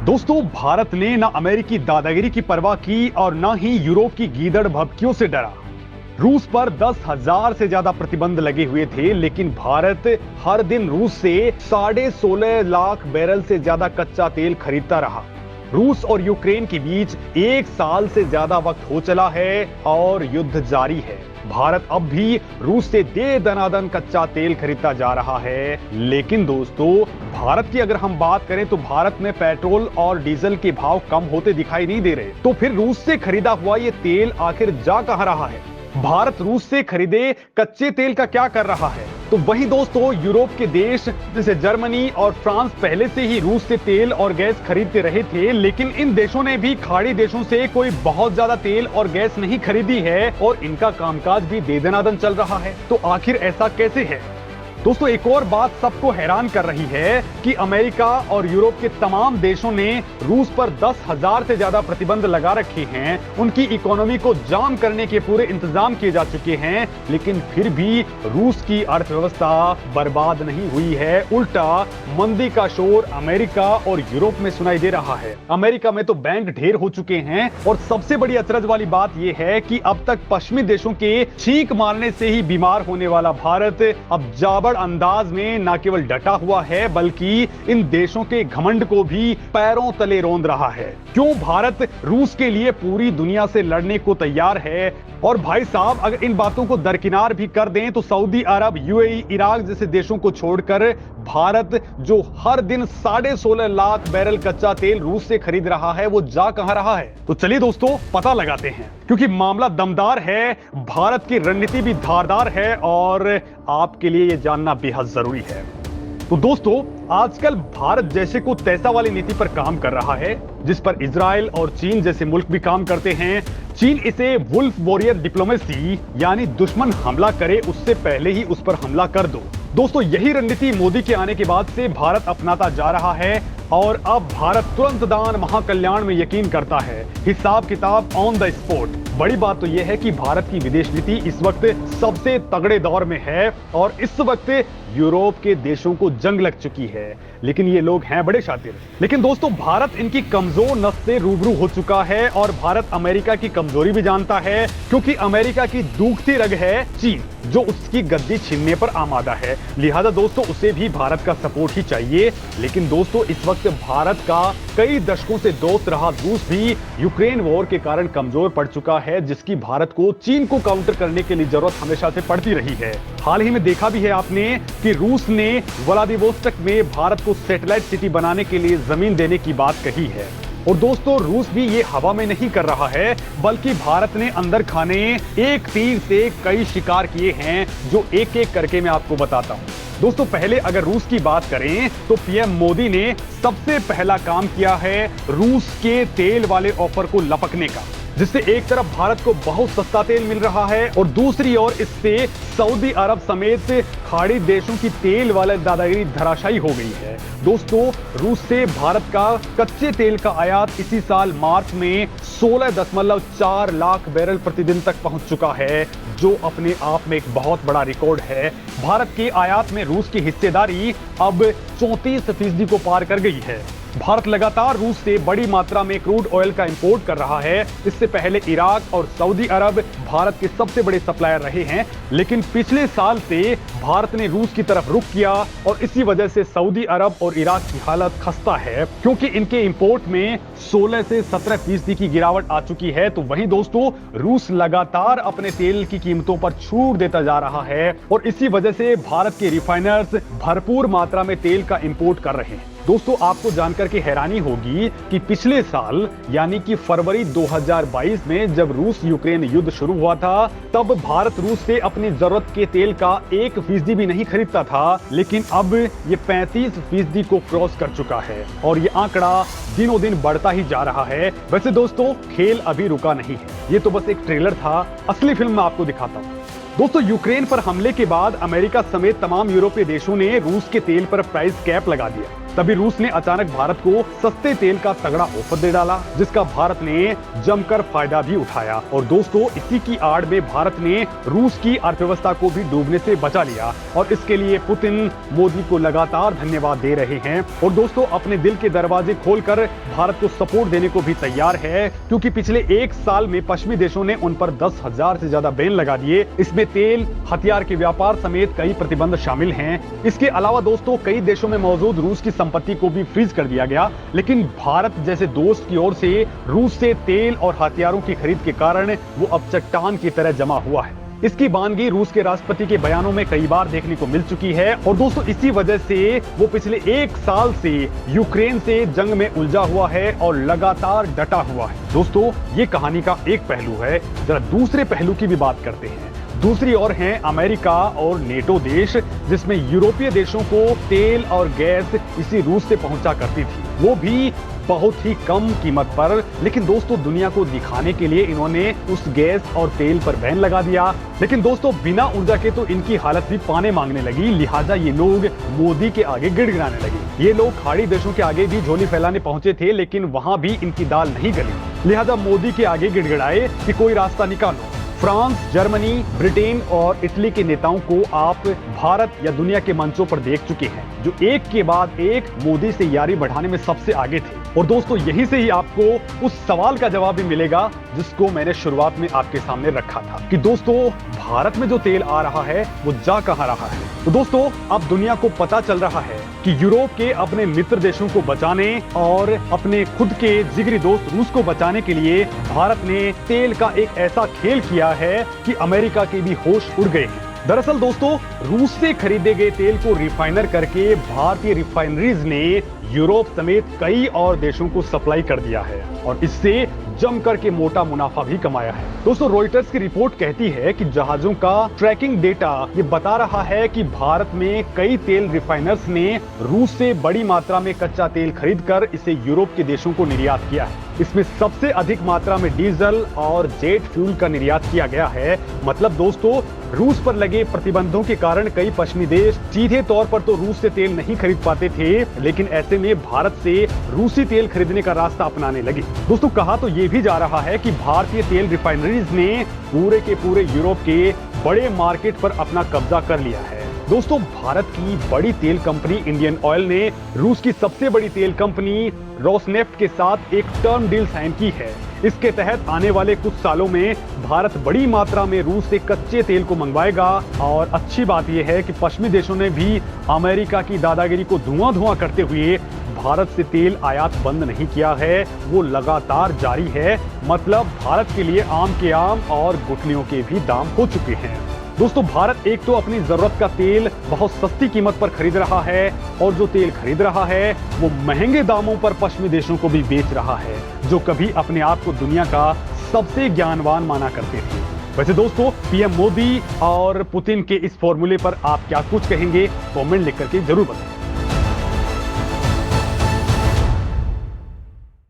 दोस्तों, भारत ने ना अमेरिकी दादागिरी की परवाह की और ना ही यूरोप की गीदड़ भभकियों से डरा। रूस पर 10,000 से ज्यादा प्रतिबंध लगे हुए थे, लेकिन भारत हर दिन रूस से 16.5 लाख बैरल से ज्यादा कच्चा तेल खरीदता रहा। रूस और यूक्रेन के बीच 1 साल से ज्यादा वक्त हो चला है और युद्ध जारी है। भारत अब भी रूस से दे दनादन कच्चा तेल खरीदता जा रहा है। लेकिन दोस्तों, भारत की अगर हम बात करें तो भारत में पेट्रोल और डीजल के भाव कम होते दिखाई नहीं दे रहे। तो फिर रूस से खरीदा हुआ ये तेल आखिर जा कहां रहा है? भारत रूस से खरीदे कच्चे तेल का क्या कर रहा है? तो वही दोस्तों, यूरोप के देश जैसे जर्मनी और फ्रांस पहले से ही रूस से तेल और गैस खरीदते रहे थे, लेकिन इन देशों ने भी खाड़ी देशों से कोई बहुत ज्यादा तेल और गैस नहीं खरीदी है और इनका कामकाज भी दे दनादन चल रहा है। तो आखिर ऐसा कैसे है? दोस्तों, एक और बात सबको हैरान कर रही है कि अमेरिका और यूरोप के तमाम देशों ने रूस पर 10,000 से ज्यादा प्रतिबंध लगा रखे हैं। उनकी इकोनॉमी को जाम करने के पूरे इंतजाम किए जा चुके हैं, लेकिन फिर भी रूस की अर्थव्यवस्था बर्बाद नहीं हुई है। उल्टा मंदी का शोर अमेरिका और यूरोप में सुनाई दे रहा है। अमेरिका में तो बैंक ढेर हो चुके हैं और सबसे बड़ी अचरज वाली बात यह है कि अब तक पश्चिमी देशों के छींक मारने से ही बीमार होने वाला भारत अब जाबर अंदाज में न केवल डटा हुआ है, बल्कि इन देशों के घमंड को भी पैरों तले रौंद रहा है। क्यों भारत रूस के लिए पूरी दुनिया से लड़ने को तैयार है? और भाई साहब, अगर इन बातों को दरकिनार भी कर दें तो सऊदी अरब, यूएई, इराक जैसे देशों को छोड़कर भारत जो हर दिन 16.5 लाख बैरल कच्चा तेल रूस से खरीद रहा है, वो जा कहां रहा है? तो चलिए दोस्तों, पता लगाते हैं, क्योंकि मामला दमदार है, भारत की रणनीति भी धारदार है और आपके लिए यह जानना बेहद जरूरी है। तो दोस्तों, आजकल भारत जैसे को तैसा वाली नीति पर काम कर रहा है, जिस पर इजराइल और चीन जैसे मुल्क भी काम करते हैं। चीन इसे वुल्फ वॉरियर डिप्लोमेसी, यानी दुश्मन हमला करे उससे पहले ही उस पर हमला कर दो। दोस्तों, यही रणनीति मोदी के आने के बाद से भारत अपनाता जा रहा है और अब भारत तुरंत दान महाकल्याण में यकीन करता है। हिसाब किताब ऑन द स्पॉट। बड़ी बात तो यह है कि भारत की विदेश नीति इस वक्त सबसे तगड़े दौर में है और इस वक्त यूरोप के देशों को जंग लग चुकी है, लेकिन ये लोग हैं बड़े शातिर। लेकिन दोस्तों, भारत इनकी कमजोर नस से रूबरू हो चुका है और भारत अमेरिका की कमजोरी भी जानता है, क्योंकि अमेरिका की दूखती रग है चीन, जो उसकी गद्दी छीनने पर आमादा है। लिहाजा दोस्तों, उसे भी भारत का सपोर्ट ही चाहिए। लेकिन दोस्तों, इस वक्त भारत का कई दशकों से दोस्त रहा रूस भी यूक्रेन वॉर के कारण कमजोर पड़ चुका है, जिसकी भारत को चीन को काउंटर करने के लिए जरूरत हमेशा से पड़ती रही है। हाल ही में देखा भी है आपने कि रूस ने व्लादिवोस्टोक में भारत को सैटेलाइट सिटी बनाने के लिए जमीन देने की बात कही है। और दोस्तों, रूस भी ये हवा में नहीं कर रहा है, बल्कि भारत ने अंदर खाने एक तीर से कई शिकार किए हैं, जो एक एक करके मैं आपको बताता हूं। दोस्तों, पहले अगर रूस की बात करें तो पीएम मोदी ने सबसे पहला काम किया है रूस के तेल वाले ऑफर को लपकने का, जिससे एक तरफ भारत को बहुत सस्ता तेल मिल रहा है और दूसरी ओर इससे सऊदी अरब समेत खाड़ी देशों की तेल वाले दादागिरी धराशायी हो गई है। दोस्तों, रूस से भारत का कच्चे तेल का आयात इसी साल मार्च में 16.4 लाख बैरल प्रतिदिन तक पहुंच चुका है, जो अपने आप में एक बहुत बड़ा रिकॉर्ड है। भारत के आयात में रूस की हिस्सेदारी अब 34% को पार कर गई है। भारत लगातार रूस से बड़ी मात्रा में क्रूड ऑयल का इंपोर्ट कर रहा है। इससे पहले इराक और सऊदी अरब भारत के सबसे बड़े सप्लायर रहे हैं, लेकिन पिछले साल से भारत ने रूस की तरफ रुख किया और इसी वजह से सऊदी अरब और इराक की हालत खस्ता है, क्योंकि इनके इंपोर्ट में 16 से 17% की गिरावट आ चुकी है। तो वहीं दोस्तों, रूस लगातार अपने तेल की कीमतों पर छूट देता जा रहा है और इसी वजह से भारत के रिफाइनर्स भरपूर मात्रा में तेल का इंपोर्ट कर रहे हैं। दोस्तों, आपको जानकर के हैरानी होगी कि पिछले साल यानी कि फरवरी 2022 में जब रूस यूक्रेन युद्ध शुरू हुआ था, तब भारत रूस से अपनी जरूरत के तेल का 1% भी नहीं खरीदता था, लेकिन अब ये 35% को क्रॉस कर चुका है और ये आंकड़ा दिनों दिन बढ़ता ही जा रहा है। वैसे दोस्तों, खेल अभी रुका नहीं है, ये तो बस एक ट्रेलर था, असली फिल्म मैं आपको दिखाता हूँ। दोस्तों, यूक्रेन पर हमले के बाद अमेरिका समेत तमाम यूरोपीय देशों ने रूस के तेल पर प्राइस कैप लगा दिया। तभी रूस ने अचानक भारत को सस्ते तेल का तगड़ा ऑफर दे डाला, जिसका भारत ने जमकर फायदा भी उठाया। और दोस्तों, इसी की आड़ में भारत ने रूस की अर्थव्यवस्था को भी डूबने से बचा लिया और इसके लिए पुतिन मोदी को लगातार धन्यवाद दे रहे हैं। और दोस्तों, अपने दिल के दरवाजे खोलकर भारत को सपोर्ट देने को भी तैयार है, क्योंकि पिछले एक साल में पश्चिमी देशों ने उन पर 10,000 से ज्यादा बैन लगा दिए। इसमें तेल, हथियार के व्यापार समेत कई प्रतिबंध शामिल हैं। इसके अलावा दोस्तों, कई देशों में मौजूद रूस की संपत्ति को भी फ्रीज कर दिया गया। लेकिन भारत जैसे दोस्त की ओर से रूस से तेल और हथियारों की खरीद के कारण वो अब चट्टान की तरह जमा हुआ है। इसकी बानगी रूस के राष्ट्रपति के बयानों में कई बार देखने को मिल चुकी है। और दोस्तों, इसी वजह से वो पिछले एक साल से यूक्रेन से जंग में उलझा हुआ है और लगातार डटा हुआ है। दोस्तों, ये कहानी का एक पहलू है। जरा दूसरे पहलू की भी बात करते हैं। दूसरी ओर हैं अमेरिका और नेटो देश, जिसमें यूरोपीय देशों को तेल और गैस इसी रूस से पहुंचा करती थी, वो भी बहुत ही कम कीमत पर। लेकिन दोस्तों, दुनिया को दिखाने के लिए इन्होंने उस गैस और तेल पर बैन लगा दिया। लेकिन दोस्तों, बिना ऊर्जा के तो इनकी हालत भी पाने मांगने लगी, लिहाजा ये लोग मोदी के आगे गिड़गिड़ाने लगे। ये लोग खाड़ी देशों के आगे भी झोली फैलाने पहुंचे थे, लेकिन वहां भी इनकी दाल नहीं गली। लिहाजा मोदी के आगे गिड़गिड़ाए कि कोई रास्ता निकालो। फ्रांस, जर्मनी, ब्रिटेन और इटली के नेताओं को आप भारत या दुनिया के मंचों पर देख चुके हैं, जो एक के बाद एक मोदी से यारी बढ़ाने में सबसे आगे थे। और दोस्तों, यहीं से ही आपको उस सवाल का जवाब भी मिलेगा जिसको मैंने शुरुआत में आपके सामने रखा था कि दोस्तों, भारत में जो तेल आ रहा है वो जा कहां रहा है। तो दोस्तों, अब दुनिया को पता चल रहा है कि यूरोप के अपने मित्र देशों को बचाने और अपने खुद के जिगरी दोस्त रूस को बचाने के लिए भारत ने तेल का एक ऐसा खेल किया है कि अमेरिका के भी होश उड़ गए हैं। दरअसल दोस्तों, रूस से खरीदे गए तेल को रिफाइनर करके भारतीय रिफाइनरीज ने यूरोप समेत कई और देशों को सप्लाई कर दिया है और इससे जमकर के मोटा मुनाफा भी कमाया है। दोस्तों, रॉयटर्स की रिपोर्ट कहती है कि जहाजों का ट्रैकिंग डेटा ये बता रहा है कि भारत में कई तेल रिफाइनर्स ने रूस से बड़ी मात्रा में कच्चा तेल खरीदकर इसे यूरोप के देशों को निर्यात किया है। इसमें सबसे अधिक मात्रा में डीजल और जेट फ्यूल का निर्यात किया गया है। मतलब दोस्तों, रूस पर लगे प्रतिबंधों के कारण कई पश्चिमी देश सीधे तौर पर तो रूस से तेल नहीं खरीद पाते थे, लेकिन ऐसे में भारत से रूसी तेल खरीदने का रास्ता अपनाने लगे। दोस्तों, कहा तो ये भी जा रहा है कि भारतीय तेल रिफाइनरीज ने पूरे के पूरे यूरोप के बड़े मार्केट पर अपना कब्जा कर लिया है। दोस्तों, भारत की बड़ी तेल कंपनी इंडियन ऑयल ने रूस की सबसे बड़ी तेल कंपनी रोसनेफ्ट के साथ एक टर्म डील साइन की है। इसके तहत आने वाले कुछ सालों में भारत बड़ी मात्रा में रूस से कच्चे तेल को मंगवाएगा। और अच्छी बात यह है कि पश्चिमी देशों ने भी अमेरिका की दादागिरी को धुआं करते हुए भारत से तेल आयात बंद नहीं किया है, वो लगातार जारी है। मतलब भारत के लिए आम के आम और गुठलियों के भी दाम हो चुके हैं। दोस्तों, भारत एक तो अपनी जरूरत का तेल बहुत सस्ती कीमत पर खरीद रहा है और जो तेल खरीद रहा है वो महंगे दामों पर पश्चिमी देशों को भी बेच रहा है, जो कभी अपने आप को दुनिया का सबसे ज्ञानवान माना करते थे। वैसे दोस्तों, पीएम मोदी और पुतिन के इस फॉर्मूले पर आप क्या कुछ कहेंगे, कमेंट लिख करके जरूर बताएं।